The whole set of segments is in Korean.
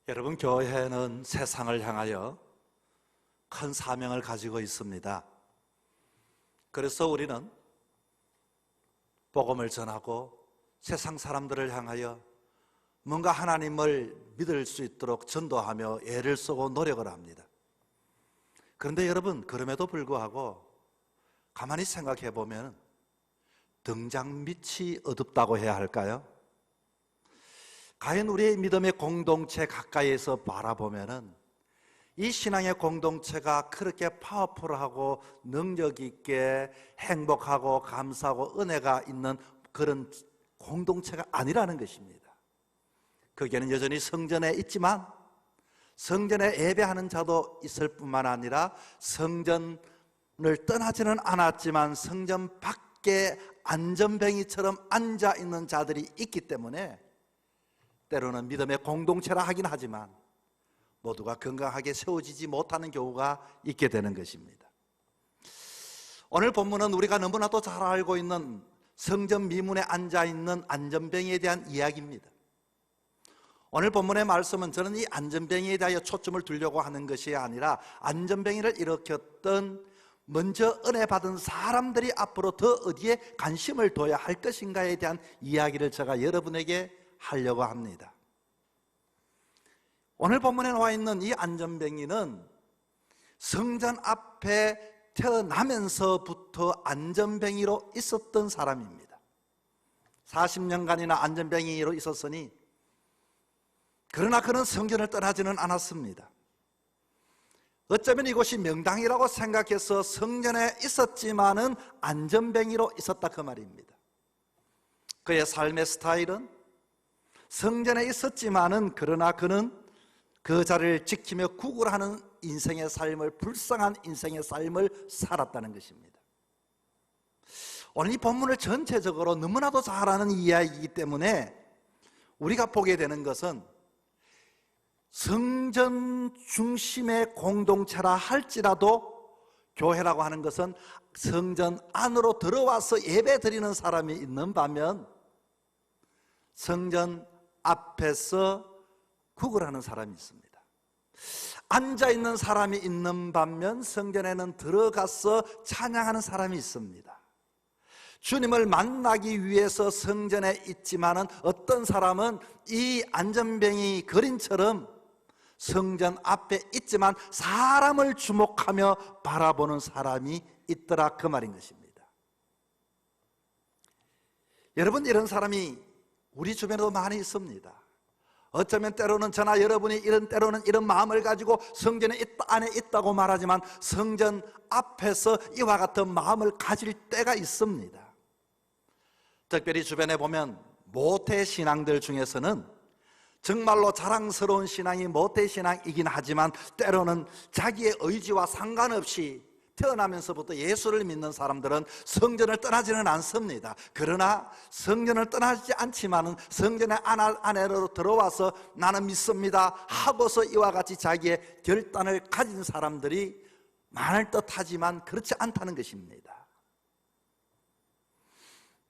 여러분, 교회는 세상을 향하여 큰 사명을 가지고 있습니다. 그래서 우리는 복음을 전하고 세상 사람들을 향하여 뭔가 하나님을 믿을 수 있도록 전도하며 애를 쓰고 노력을 합니다. 그런데 여러분, 그럼에도 불구하고 가만히 생각해 보면 등잔 밑이 어둡다고 해야 할까요? 과연 우리의 믿음의 공동체 가까이에서 바라보면은 이 신앙의 공동체가 그렇게 파워풀하고 능력 있게 행복하고 감사하고 은혜가 있는 그런 공동체가 아니라는 것입니다. 거기에는 여전히 성전에 있지만 성전에 예배하는 자도 있을 뿐만 아니라 성전을 떠나지는 않았지만 성전 밖에 안전뱅이처럼 앉아있는 자들이 있기 때문에 때로는 믿음의 공동체라 하긴 하지만 모두가 건강하게 세워지지 못하는 경우가 있게 되는 것입니다. 오늘 본문은 우리가 너무나도 잘 알고 있는 성전 미문에 앉아있는 안전뱅이에 대한 이야기입니다. 오늘 본문의 말씀은 저는 이 안전뱅이에 대하여 초점을 두려고 하는 것이 아니라 안전뱅이를 일으켰던 먼저 은혜 받은 사람들이 앞으로 더 어디에 관심을 둬야 할 것인가에 대한 이야기를 제가 여러분에게 하려고 합니다. 오늘 본문에 나와 있는 이 안전뱅이는 성전 앞에 태어나면서부터 안전뱅이로 있었던 사람입니다. 40년간이나 안전뱅이로 있었으니 그러나 그는 성전을 떠나지는 않았습니다. 어쩌면 이곳이 명당이라고 생각해서 성전에 있었지만은 안전뱅이로 있었다 그 말입니다. 그의 삶의 스타일은 성전에 있었지만은 그러나 그는 그 자리를 지키며 구걸하는 인생의 삶을, 불쌍한 인생의 삶을 살았다는 것입니다. 오늘 이 본문을 전체적으로 너무나도 잘 아는 이야기이기 때문에 우리가 보게 되는 것은 성전 중심의 공동체라 할지라도 교회라고 하는 것은 성전 안으로 들어와서 예배 드리는 사람이 있는 반면 성전 앞에서 구걸하는 사람이 있습니다. 앉아있는 사람이 있는 반면 성전에는 들어가서 찬양하는 사람이 있습니다. 주님을 만나기 위해서 성전에 있지만은 어떤 사람은 이 안전뱅이 그림처럼 성전 앞에 있지만 사람을 주목하며 바라보는 사람이 있더라 그 말인 것입니다. 여러분, 이런 사람이 우리 주변에도 많이 있습니다. 어쩌면 때로는 저나 여러분이 때로는 이런 마음을 가지고 성전에 안에 있다고 말하지만 성전 앞에서 이와 같은 마음을 가질 때가 있습니다. 특별히 주변에 보면 모태신앙들 중에서는 정말로 자랑스러운 신앙이 모태신앙이긴 하지만 때로는 자기의 의지와 상관없이 태어나면서부터 예수를 믿는 사람들은 성전을 떠나지는 않습니다. 그러나 성전을 떠나지 않지만은 성전의 안으로 들어와서 나는 믿습니다 하고서 이와 같이 자기의 결단을 가진 사람들이 많을 듯하지만 그렇지 않다는 것입니다.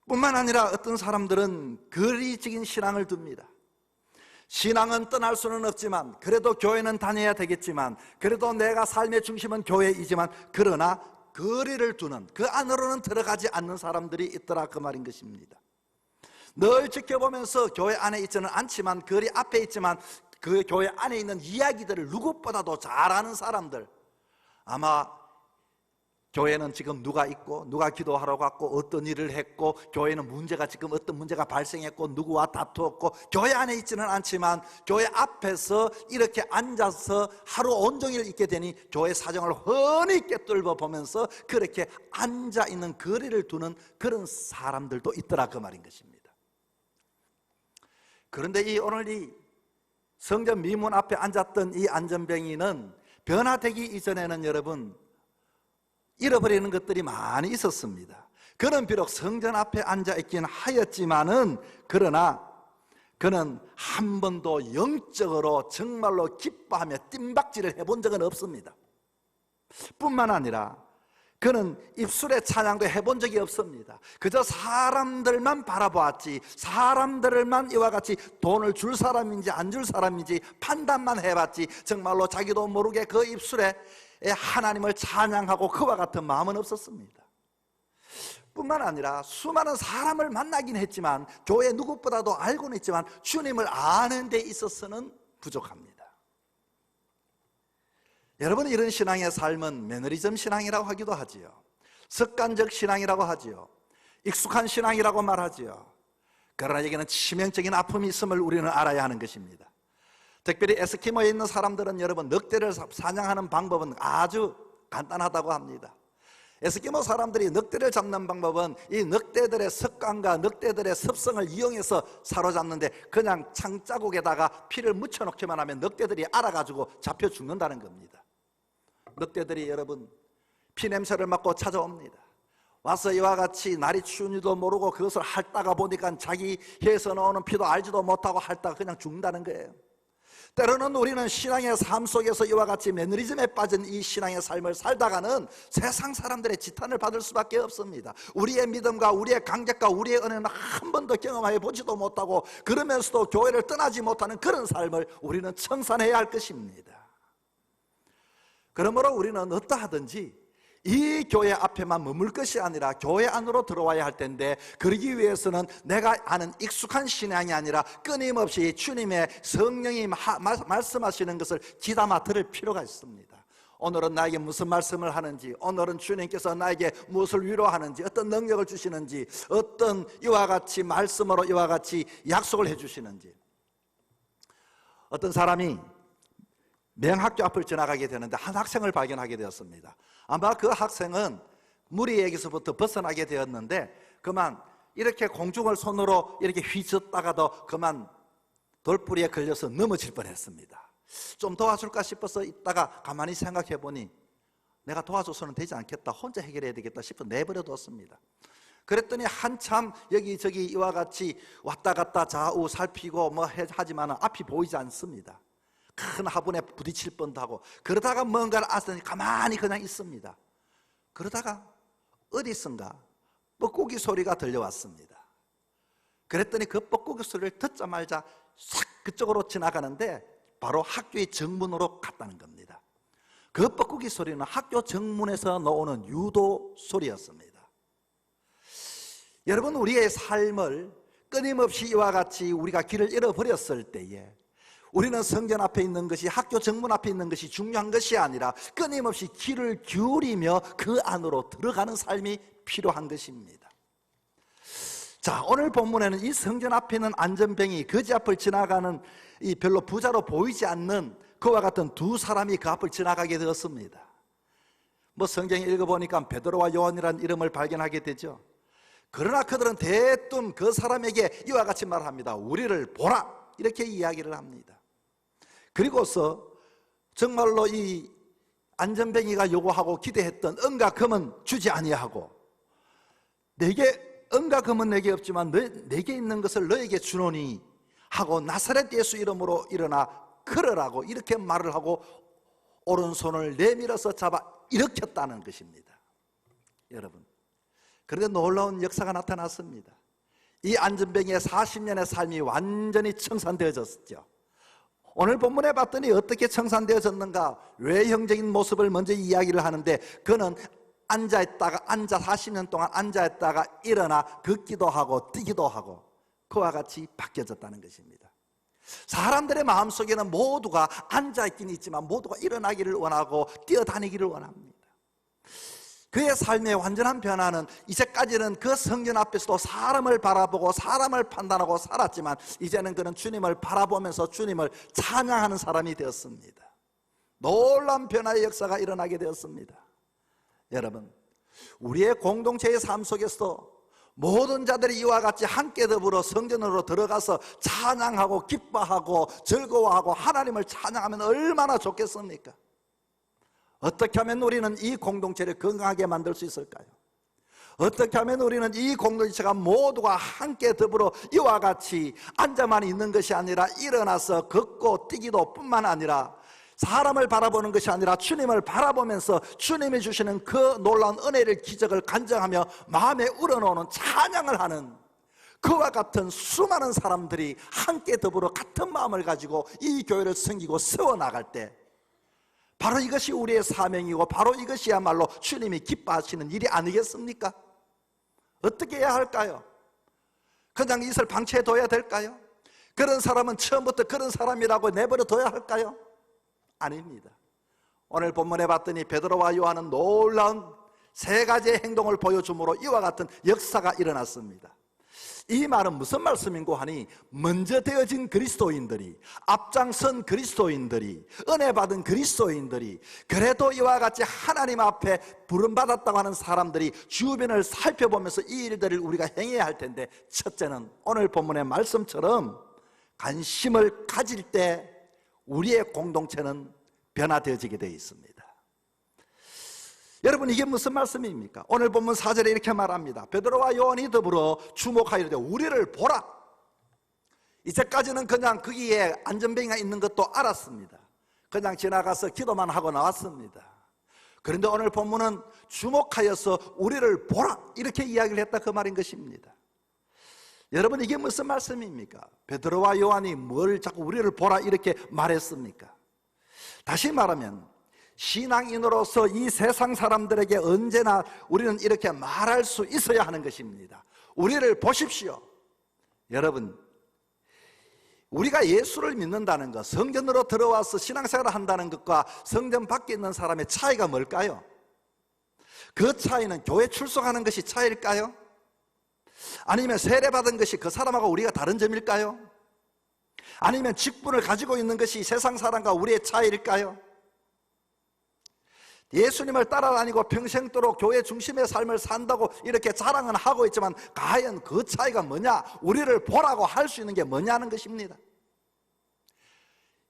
뿐만 아니라 어떤 사람들은 거리적인 신앙을 둡니다. 신앙은 떠날 수는 없지만 그래도 교회는 다녀야 되겠지만 그래도 내가 삶의 중심은 교회이지만 그러나 거리를 두는, 그 안으로는 들어가지 않는 사람들이 있더라 그 말인 것입니다. 늘 지켜보면서 교회 안에 있지는 않지만 거리 앞에 있지만 그 교회 안에 있는 이야기들을 누구보다도 잘 아는 사람들, 아마 교회는 지금 누가 있고 누가 기도하러 갔고 어떤 일을 했고 교회는 문제가 지금 어떤 문제가 발생했고 누구와 다투었고 교회 안에 있지는 않지만 교회 앞에서 이렇게 앉아서 하루 온종일 있게 되니 교회 사정을 훤히 꿰뚫어 보면서 그렇게 앉아있는 거리를 두는 그런 사람들도 있더라 그 말인 것입니다. 그런데 오늘 이 성전 미문 앞에 앉았던 이 안전뱅이는 변화되기 이전에는 여러분 잃어버리는 것들이 많이 있었습니다. 그는 비록 성전 앞에 앉아있긴 하였지만은 그러나 그는 한 번도 영적으로 정말로 기뻐하며 뜀박질을 해본 적은 없습니다. 뿐만 아니라 그는 입술의 찬양도 해본 적이 없습니다. 그저 사람들만 바라보았지, 사람들만 이와 같이 돈을 줄 사람인지 안 줄 사람인지 판단만 해봤지, 정말로 자기도 모르게 그 입술에 하나님을 찬양하고 그와 같은 마음은 없었습니다. 뿐만 아니라 수많은 사람을 만나긴 했지만, 교회 누구보다도 알고는 있지만 주님을 아는 데 있어서는 부족합니다. 여러분, 이런 신앙의 삶은 매너리즘 신앙이라고 하기도 하지요, 습관적 신앙이라고 하지요, 익숙한 신앙이라고 말하지요. 그러나 여기는 치명적인 아픔이 있음을 우리는 알아야 하는 것입니다. 특별히 에스키모에 있는 사람들은 여러분, 늑대를 사냥하는 방법은 아주 간단하다고 합니다. 에스키모 사람들이 늑대를 잡는 방법은 이 늑대들의 습관과 늑대들의 습성을 이용해서 사로잡는데, 그냥 창자국에다가 피를 묻혀놓기만 하면 늑대들이 알아가지고 잡혀 죽는다는 겁니다. 늑대들이 여러분, 피 냄새를 맡고 찾아옵니다. 와서 이와 같이 날이 추운지도 모르고 그것을 핥다가 보니까 자기 혀에서 나오는 피도 알지도 못하고 핥다가 그냥 죽는다는 거예요. 때로는 우리는 신앙의 삶 속에서 이와 같이 매너리즘에 빠진 이 신앙의 삶을 살다가는 세상 사람들의 지탄을 받을 수밖에 없습니다. 우리의 믿음과 우리의 강격과 우리의 은혜는 한 번도 경험해 보지도 못하고, 그러면서도 교회를 떠나지 못하는 그런 삶을 우리는 청산해야 할 것입니다. 그러므로 우리는 어떠하든지 이 교회 앞에만 머물 것이 아니라 교회 안으로 들어와야 할 텐데, 그러기 위해서는 내가 아는 익숙한 신앙이 아니라 끊임없이 주님의 성령이 말씀하시는 것을 귀담아 들을 필요가 있습니다. 오늘은 나에게 무슨 말씀을 하는지, 오늘은 주님께서 나에게 무엇을 위로하는지, 어떤 능력을 주시는지, 어떤 이와 같이 말씀으로 이와 같이 약속을 해주시는지. 어떤 사람이 명학교 앞을 지나가게 되는데 한 학생을 발견하게 되었습니다. 아마 그 학생은 무리에게서부터 벗어나게 되었는데, 그만 이렇게 공중을 손으로 이렇게 휘젓다가도 그만 돌부리에 걸려서 넘어질 뻔했습니다. 좀 도와줄까 싶어서 있다가 가만히 생각해 보니 내가 도와줘서는 되지 않겠다, 혼자 해결해야 되겠다 싶어 내버려뒀습니다. 그랬더니 한참 여기저기 이와 같이 왔다 갔다 좌우 살피고 뭐 하지만 앞이 보이지 않습니다. 큰 화분에 부딪힐 뻔도 하고, 그러다가 뭔가를 알았더니 가만히 그냥 있습니다. 그러다가 어디선가 뻐꾸기 소리가 들려왔습니다. 그랬더니 그 뻐꾸기 소리를 듣자마자 싹 그쪽으로 지나가는데 바로 학교의 정문으로 갔다는 겁니다. 그 뻐꾸기 소리는 학교 정문에서 나오는 유도 소리였습니다. 여러분, 우리의 삶을 끊임없이 이와 같이 우리가 길을 잃어버렸을 때에 우리는 성전 앞에 있는 것이, 학교 정문 앞에 있는 것이 중요한 것이 아니라 끊임없이 귀를 기울이며 그 안으로 들어가는 삶이 필요한 것입니다. 자, 오늘 본문에는 이 성전 앞에 있는 안전병이 거지 앞을 지나가는 이 별로 부자로 보이지 않는 그와 같은 두 사람이 그 앞을 지나가게 되었습니다. 뭐 성경에 읽어보니까 베드로와 요한이라는 이름을 발견하게 되죠. 그러나 그들은 대뜸 그 사람에게 이와 같이 말합니다. 우리를 보라, 이렇게 이야기를 합니다. 그리고서 정말로 이 안전뱅이가 요구하고 기대했던 은과 금은 주지 아니하고, 내게 은과 금은 내게 없지만 내게 있는 것을 너에게 주노니 하고 나사렛 예수 이름으로 일어나 걸으라고 이렇게 말을 하고 오른손을 내밀어서 잡아 일으켰다는 것입니다. 여러분, 그런데 놀라운 역사가 나타났습니다. 이 안전뱅이의 40년의 삶이 완전히 청산되어졌죠. 오늘 본문에 봤더니 어떻게 청산되어졌는가? 외형적인 모습을 먼저 이야기를 하는데, 그는 앉아있다가 40년 동안 앉아있다가 일어나 걷기도 하고 뛰기도 하고 그와 같이 바뀌어졌다는 것입니다. 사람들의 마음속에는 모두가 앉아있긴 있지만 모두가 일어나기를 원하고 뛰어다니기를 원합니다. 그의 삶의 완전한 변화는, 이제까지는 그 성전 앞에서도 사람을 바라보고 사람을 판단하고 살았지만 이제는 그는 주님을 바라보면서 주님을 찬양하는 사람이 되었습니다. 놀라운 변화의 역사가 일어나게 되었습니다. 여러분, 우리의 공동체의 삶 속에서도 모든 자들이 이와 같이 함께 더불어 성전으로 들어가서 찬양하고 기뻐하고 즐거워하고 하나님을 찬양하면 얼마나 좋겠습니까? 어떻게 하면 우리는 이 공동체를 건강하게 만들 수 있을까요? 어떻게 하면 우리는 이 공동체가 모두가 함께 더불어 이와 같이 앉아만 있는 것이 아니라 일어나서 걷고 뛰기도 뿐만 아니라 사람을 바라보는 것이 아니라 주님을 바라보면서 주님이 주시는 그 놀라운 은혜를, 기적을 간증하며 마음에 우러나오는 찬양을 하는 그와 같은 수많은 사람들이 함께 더불어 같은 마음을 가지고 이 교회를 섬기고 세워나갈 때 바로 이것이 우리의 사명이고 바로 이것이야말로 주님이 기뻐하시는 일이 아니겠습니까? 어떻게 해야 할까요? 그냥 이것을 방치해둬야 될까요? 그런 사람은 처음부터 그런 사람이라고 내버려둬야 할까요? 아닙니다. 오늘 본문에 봤더니 베드로와 요한은 놀라운 세 가지의 행동을 보여줌으로 이와 같은 역사가 일어났습니다. 이 말은 무슨 말씀인고 하니, 먼저 되어진 그리스도인들이, 앞장선 그리스도인들이, 은혜 받은 그리스도인들이, 그래도 이와 같이 하나님 앞에 부름받았다고 하는 사람들이 주변을 살펴보면서 이 일들을 우리가 행해야 할 텐데, 첫째는 오늘 본문의 말씀처럼 관심을 가질 때 우리의 공동체는 변화되어지게 되어 있습니다. 여러분, 이게 무슨 말씀입니까? 오늘 본문 4절에 이렇게 말합니다. 베드로와 요한이 더불어 주목하여 이르되 우리를 보라. 이제까지는 그냥 거기에 안전뱅이가 있는 것도 알았습니다. 그냥 지나가서 기도만 하고 나왔습니다. 그런데 오늘 본문은 주목하여서 우리를 보라 이렇게 이야기를 했다, 그 말인 것입니다. 여러분, 이게 무슨 말씀입니까? 베드로와 요한이 뭘 자꾸 우리를 보라 이렇게 말했습니까? 다시 말하면 신앙인으로서 이 세상 사람들에게 언제나 우리는 이렇게 말할 수 있어야 하는 것입니다. 우리를 보십시오. 여러분, 우리가 예수를 믿는다는 것, 성전으로 들어와서 신앙생활을 한다는 것과 성전 밖에 있는 사람의 차이가 뭘까요? 그 차이는 교회 출석하는 것이 차이일까요? 아니면 세례받은 것이 그 사람하고 우리가 다른 점일까요? 아니면 직분을 가지고 있는 것이 세상 사람과 우리의 차이일까요? 예수님을 따라다니고 평생도록 교회 중심의 삶을 산다고 이렇게 자랑은 하고 있지만 과연 그 차이가 뭐냐? 우리를 보라고 할 수 있는 게 뭐냐는 것입니다.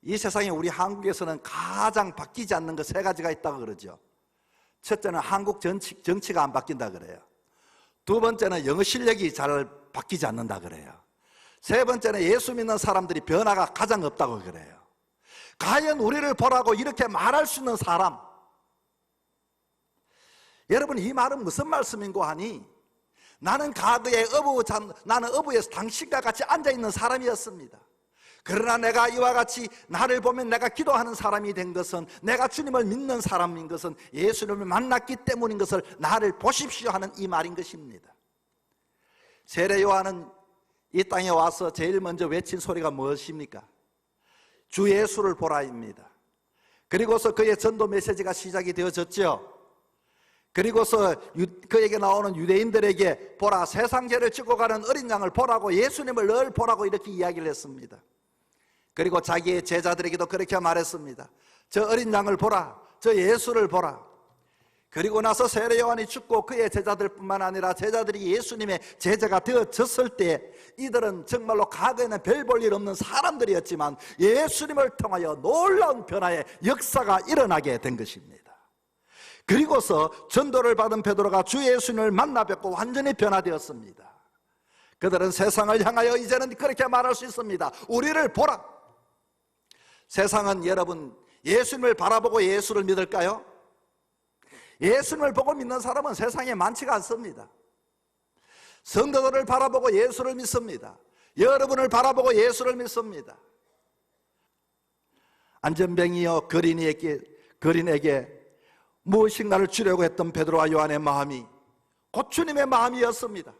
이 세상에 우리 한국에서는 가장 바뀌지 않는 것 세 가지가 있다고 그러죠. 첫째는 한국 정치가 안 바뀐다 그래요. 두 번째는 영어 실력이 잘 바뀌지 않는다 그래요. 세 번째는 예수 믿는 사람들이 변화가 가장 없다고 그래요. 과연 우리를 보라고 이렇게 말할 수 있는 사람, 여러분, 이 말은 무슨 말씀인고 하니, 나는 과거에 나는 어부에서 당신과 같이 앉아있는 사람이었습니다. 그러나 내가 이와 같이 나를 보면 내가 기도하는 사람이 된 것은, 내가 주님을 믿는 사람인 것은 예수님을 만났기 때문인 것을 나를 보십시오 하는 이 말인 것입니다. 세례 요한은 이 땅에 와서 제일 먼저 외친 소리가 무엇입니까? 주 예수를 보라입니다. 그리고서 그의 전도 메시지가 시작이 되어졌죠. 그리고서 그에게 나오는 유대인들에게 보라, 세상 죄를 지고 가는 어린 양을 보라고, 예수님을 늘 보라고 이렇게 이야기를 했습니다. 그리고 자기의 제자들에게도 그렇게 말했습니다. 저 어린 양을 보라, 저 예수를 보라. 그리고 나서 세례 요한이 죽고 그의 제자들뿐만 아니라 제자들이 예수님의 제자가 되어졌을 때 이들은 정말로 과거에는 별 볼 일 없는 사람들이었지만 예수님을 통하여 놀라운 변화의 역사가 일어나게 된 것입니다. 그리고서 전도를 받은 베드로가 주 예수님을 만나 뵙고 완전히 변화되었습니다. 그들은 세상을 향하여 이제는 그렇게 말할 수 있습니다. 우리를 보라. 세상은 여러분, 예수님을 바라보고 예수를 믿을까요? 예수님을 보고 믿는 사람은 세상에 많지가 않습니다. 성도들을 바라보고 예수를 믿습니다. 여러분을 바라보고 예수를 믿습니다. 안전뱅이여 거린에게 무엇인가를 주려고 했던 베드로와 요한의 마음이 곧 주님의 마음이었습니다.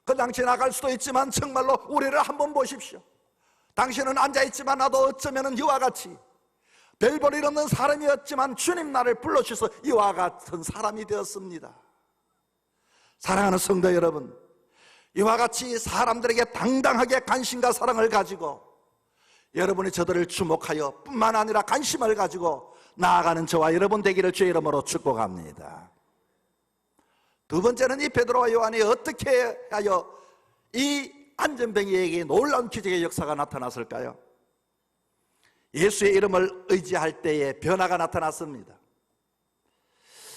그냥 지나갈 수도 있지만 정말로 우리를 한번 보십시오. 당신은 앉아있지만 나도 어쩌면 이와 같이 별 볼 일 없는 사람이었지만 주님 나를 불러주셔서 이와 같은 사람이 되었습니다. 사랑하는 성도 여러분, 이와 같이 사람들에게 당당하게 관심과 사랑을 가지고 여러분이 저들을 주목하여 뿐만 아니라 관심을 가지고 나아가는 저와 여러분 되기를 주의 이름으로 축복합니다. 두 번째는 이 베드로와 요한이 어떻게 하여 이 안전뱅이에게 놀라운 기적의 역사가 나타났을까요? 예수의 이름을 의지할 때에 변화가 나타났습니다.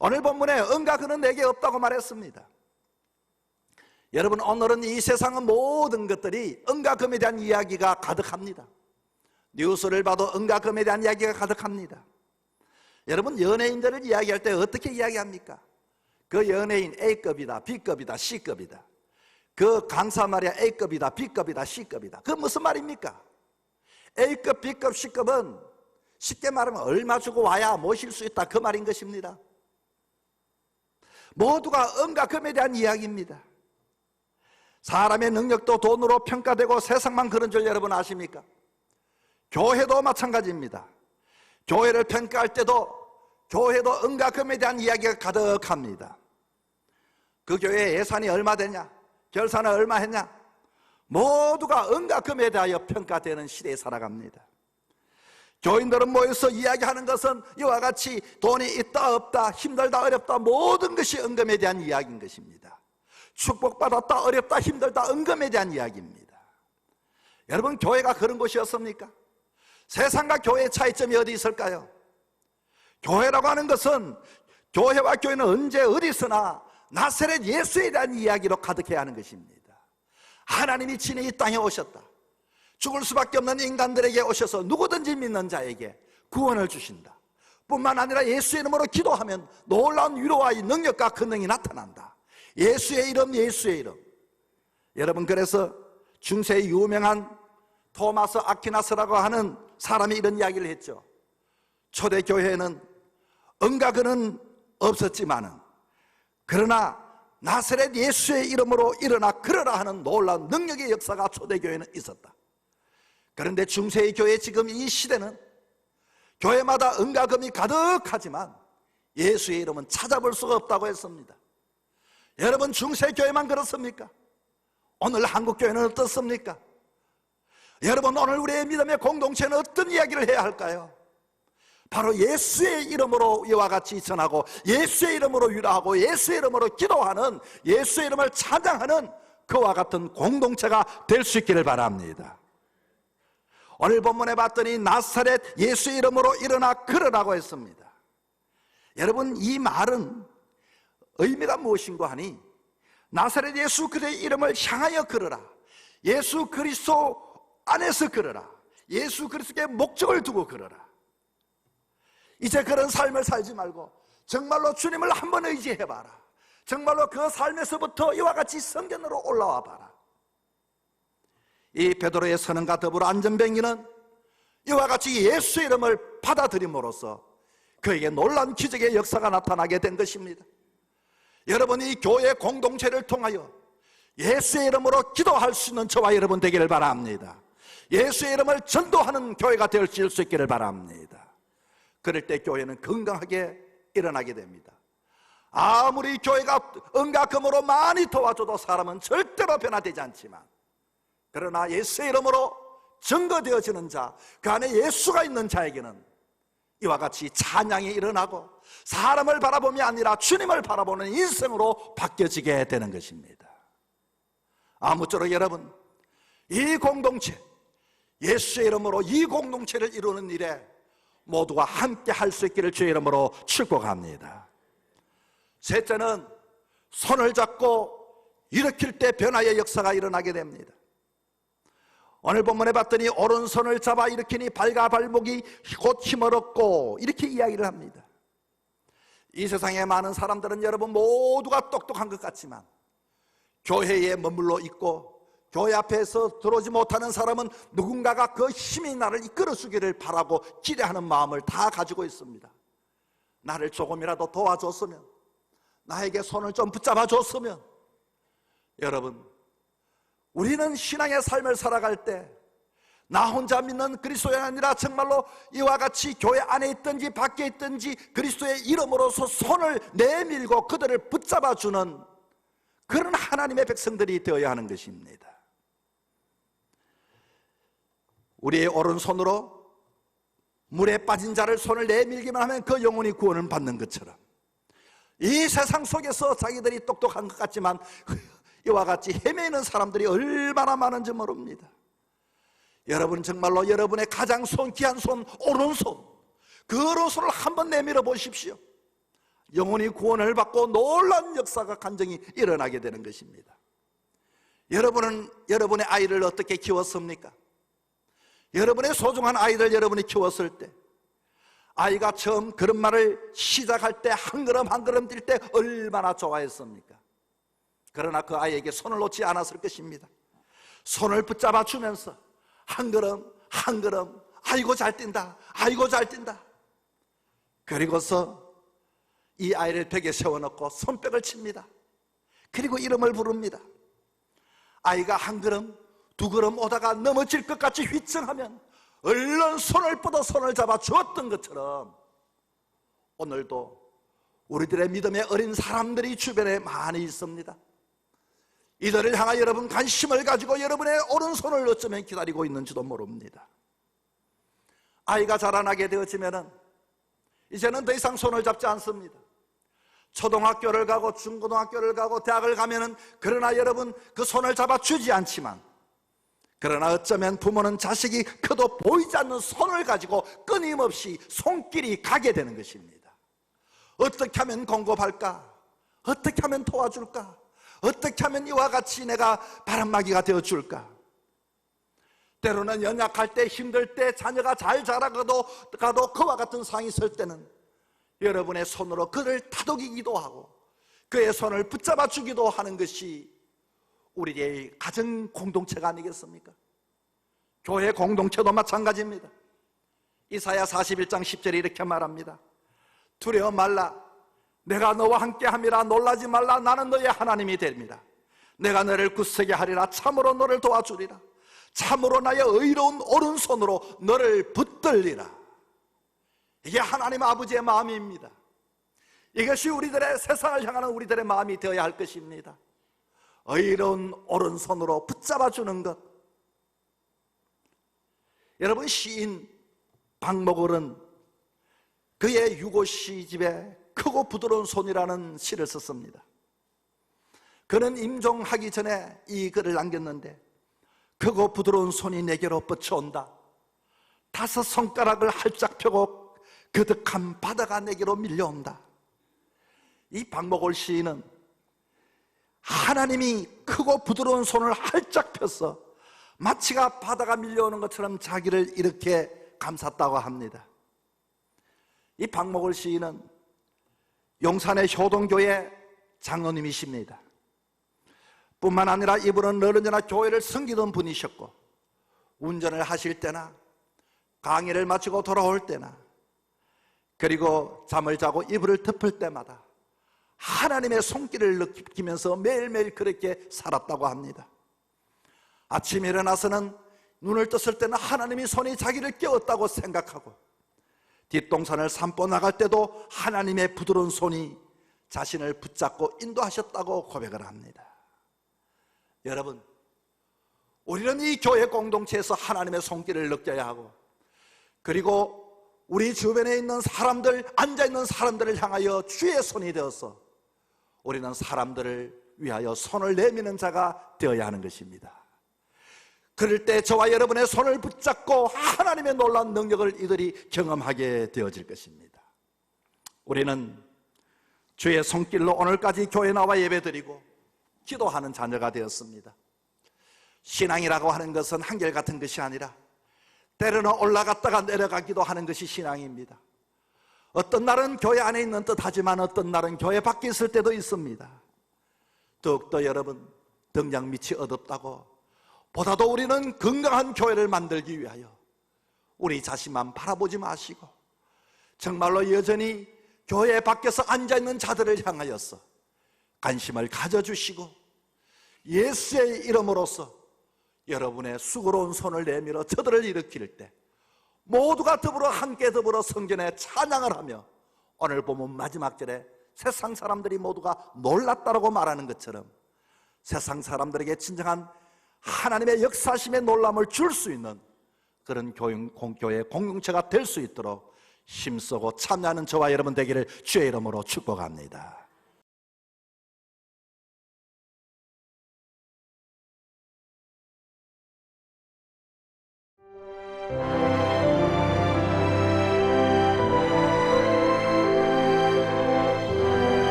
오늘 본문에 은과 금은 내게 없다고 말했습니다. 여러분, 오늘은 이 세상의 모든 것들이 은과 금에 대한 이야기가 가득합니다. 뉴스를 봐도 은가금에 대한 이야기가 가득합니다. 여러분, 연예인들을 이야기할 때 어떻게 이야기합니까? 그 연예인 A급이다, B급이다, C급이다. 그 강사 말이야 A급이다, B급이다, C급이다. 그건 무슨 말입니까? A급, B급, C급은 쉽게 말하면 얼마 주고 와야 모실 수 있다, 그 말인 것입니다. 모두가 은가금에 대한 이야기입니다. 사람의 능력도 돈으로 평가되고 세상만 그런 줄 여러분 아십니까? 교회도 마찬가지입니다. 교회를 평가할 때도 교회도 은가금에 대한 이야기가 가득합니다. 그 교회 예산이 얼마 되냐, 결산을 얼마 했냐, 모두가 은가금에 대하여 평가되는 시대에 살아갑니다. 교인들은 모여서 이야기하는 것은 이와 같이 돈이 있다 없다, 힘들다 어렵다, 모든 것이 은금에 대한 이야기인 것입니다. 축복받았다 어렵다 힘들다, 은금에 대한 이야기입니다. 여러분, 교회가 그런 곳이었습니까? 세상과 교회의 차이점이 어디 있을까요? 교회라고 하는 것은, 교회와 교회는 언제 어디서나 나사렛 예수에 대한 이야기로 가득해야 하는 것입니다. 하나님이 친히 이 땅에 오셨다, 죽을 수밖에 없는 인간들에게 오셔서 누구든지 믿는 자에게 구원을 주신다, 뿐만 아니라 예수의 이름으로 기도하면 놀라운 위로와 능력과 권능이 나타난다. 예수의 이름, 예수의 이름. 여러분, 그래서 중세의 유명한 토마스 아퀴나스라고 하는 사람이 이런 이야기를 했죠. 초대교회에는 은가금은 없었지만은, 그러나 나사렛 예수의 이름으로 일어나 걸어라 하는 놀라운 능력의 역사가 초대교회에는 있었다. 그런데 중세의 교회, 지금 이 시대는 교회마다 은가금이 가득하지만 예수의 이름은 찾아볼 수가 없다고 했습니다. 여러분, 중세교회만 그렇습니까? 오늘 한국교회는 어떻습니까? 여러분, 오늘 우리의 믿음의 공동체는 어떤 이야기를 해야 할까요? 바로 예수의 이름으로 이와 같이 전하고, 예수의 이름으로 위로하고, 예수의 이름으로 기도하는, 예수의 이름을 찬양하는 그와 같은 공동체가 될 수 있기를 바랍니다. 오늘 본문에 봤더니 나사렛 예수의 이름으로 일어나 걸으라고 했습니다. 여러분, 이 말은 의미가 무엇인가 하니, 나사렛 예수 그리스도의 이름을 향하여 걸으라, 예수 그리스도 안에서 걸으라, 예수 그리스도의 목적을 두고 걸으라. 이제 그런 삶을 살지 말고 정말로 주님을 한번 의지해봐라. 정말로 그 삶에서부터 이와 같이 성전으로 올라와 봐라. 이 베드로의 선언과 더불어 안전뱅이는 이와 같이 예수의 이름을 받아들임으로써 그에게 놀라운 기적의 역사가 나타나게 된 것입니다. 여러분이 교회 공동체를 통하여 예수의 이름으로 기도할 수 있는 저와 여러분 되기를 바랍니다. 예수의 이름을 전도하는 교회가 될 수 있기를 바랍니다. 그럴 때 교회는 건강하게 일어나게 됩니다. 아무리 교회가 은가금으로 많이 도와줘도 사람은 절대로 변화되지 않지만, 그러나 예수의 이름으로 증거되어지는 자, 그 안에 예수가 있는 자에게는 이와 같이 찬양이 일어나고 사람을 바라봄이 아니라 주님을 바라보는 인생으로 바뀌어지게 되는 것입니다. 아무쪼록 여러분, 이 공동체, 예수의 이름으로 이 공동체를 이루는 일에 모두가 함께 할 수 있기를 주의 이름으로 축복합니다. 셋째는 손을 잡고 일으킬 때 변화의 역사가 일어나게 됩니다. 오늘 본문에 봤더니 오른손을 잡아 일으키니 발과 발목이 곧 힘을 얻고, 이렇게 이야기를 합니다. 이 세상에 많은 사람들은 여러분 모두가 똑똑한 것 같지만, 교회에 머물러 있고 교회 앞에서 들어오지 못하는 사람은 누군가가 그 힘이 나를 이끌어주기를 바라고 기대하는 마음을 다 가지고 있습니다. 나를 조금이라도 도와줬으면, 나에게 손을 좀 붙잡아 줬으면. 여러분, 우리는 신앙의 삶을 살아갈 때 나 혼자 믿는 그리스도가 아니라 정말로 이와 같이 교회 안에 있든지 밖에 있든지 그리스도의 이름으로서 손을 내밀고 그들을 붙잡아주는 그런 하나님의 백성들이 되어야 하는 것입니다. 우리의 오른손으로 물에 빠진 자를 손을 내밀기만 하면 그 영혼이 구원을 받는 것처럼, 이 세상 속에서 자기들이 똑똑한 것 같지만 이와 같이 헤매는 사람들이 얼마나 많은지 모릅니다. 여러분, 정말로 여러분의 가장 귀한 손, 오른손, 그 오른손을 한번 내밀어 보십시오. 영혼이 구원을 받고 놀라운 역사가 간증이 일어나게 되는 것입니다. 여러분은 여러분의 아이를 어떻게 키웠습니까? 여러분의 소중한 아이들 여러분이 키웠을 때, 아이가 처음 걸음마를 시작할 때 한 걸음 한 걸음 뛸 때 얼마나 좋아했습니까? 그러나 그 아이에게 손을 놓지 않았을 것입니다. 손을 붙잡아 주면서 한 걸음 한 걸음, 아이고 잘 뛴다, 아이고 잘 뛴다. 그리고서 이 아이를 벽에 세워놓고 손뼉을 칩니다. 그리고 이름을 부릅니다. 아이가 한 걸음 두 걸음 오다가 넘어질 것 같이 휘청하면 얼른 손을 뻗어 손을 잡아 주었던 것처럼, 오늘도 우리들의 믿음의 어린 사람들이 주변에 많이 있습니다. 이들을 향하여 여러분 관심을 가지고 여러분의 오른손을 어쩌면 기다리고 있는지도 모릅니다. 아이가 자라나게 되어지면 이제는 더 이상 손을 잡지 않습니다. 초등학교를 가고 중고등학교를 가고 대학을 가면은, 그러나 여러분 그 손을 잡아 주지 않지만, 그러나 어쩌면 부모는 자식이 커도 보이지 않는 손을 가지고 끊임없이 손길이 가게 되는 것입니다. 어떻게 하면 공급할까? 어떻게 하면 도와줄까? 어떻게 하면 이와 같이 내가 바람막이가 되어줄까? 때로는 연약할 때, 힘들 때, 자녀가 잘 자라가도 그와 같은 상황이 있을 때는 여러분의 손으로 그를 다독이기도 하고 그의 손을 붙잡아 주기도 하는 것이 우리의 가정 공동체가 아니겠습니까? 교회 공동체도 마찬가지입니다. 이사야 41장 10절에 이렇게 말합니다. 두려워 말라, 내가 너와 함께함이라. 놀라지 말라, 나는 너의 하나님이 됩니다. 내가 너를 굳세게 하리라. 참으로 너를 도와주리라. 참으로 나의 의로운 오른손으로 너를 붙들리라. 이게 하나님 아버지의 마음입니다. 이것이 우리들의, 세상을 향하는 우리들의 마음이 되어야 할 것입니다. 의로운 오른손으로 붙잡아주는 것. 여러분, 시인 박목월은 그의 유고 시집에 크고 부드러운 손이라는 시를 썼습니다. 그는 임종하기 전에 이 글을 남겼는데, 크고 부드러운 손이 내게로 뻗쳐온다. 다섯 손가락을 활짝 펴고 그득한 바다가 내게로 밀려온다. 이 박목월 시인은 하나님이 크고 부드러운 손을 활짝 펴서 마치가 바다가 밀려오는 것처럼 자기를 이렇게 감쌌다고 합니다. 이 박목월 시인은 용산의 효동교회 장로님이십니다. 뿐만 아니라 이분은 언제나 교회를 섬기던 분이셨고, 운전을 하실 때나 강의를 마치고 돌아올 때나, 그리고 잠을 자고 이불을 덮을 때마다 하나님의 손길을 느끼면서 매일매일 그렇게 살았다고 합니다. 아침에 일어나서는 눈을 떴을 때는 하나님이 손이 자기를 깨웠다고 생각하고, 뒷동산을 산보 나갈 때도 하나님의 부드러운 손이 자신을 붙잡고 인도하셨다고 고백을 합니다. 여러분, 우리는 이 교회 공동체에서 하나님의 손길을 느껴야 하고, 그리고 우리 주변에 있는 사람들, 앉아있는 사람들을 향하여 주의 손이 되어서 우리는 사람들을 위하여 손을 내미는 자가 되어야 하는 것입니다. 그럴 때 저와 여러분의 손을 붙잡고 하나님의 놀라운 능력을 이들이 경험하게 되어질 것입니다. 우리는 주의 손길로 오늘까지 교회 나와 예배드리고 기도하는 자녀가 되었습니다. 신앙이라고 하는 것은 한결같은 것이 아니라 때로는 올라갔다가 내려가기도 하는 것이 신앙입니다. 어떤 날은 교회 안에 있는 듯 하지만 어떤 날은 교회 밖에 있을 때도 있습니다. 더욱더 여러분, 등장 밑이 어둡다고 보다도 우리는 건강한 교회를 만들기 위하여 우리 자신만 바라보지 마시고 정말로 여전히 교회 밖에서 앉아있는 자들을 향하여서 관심을 가져주시고 예수의 이름으로서 여러분의 수고로운 손을 내밀어 저들을 일으킬 때 모두가 함께 더불어 성전에 찬양을 하며, 오늘 보면 마지막 절에 세상 사람들이 모두가 놀랐다라고 말하는 것처럼 세상 사람들에게 진정한 하나님의 역사심의 놀람을 줄 수 있는 그런 교회 공동체가 될 수 있도록 힘쓰고 참여하는 저와 여러분 되기를 주의 이름으로 축복합니다.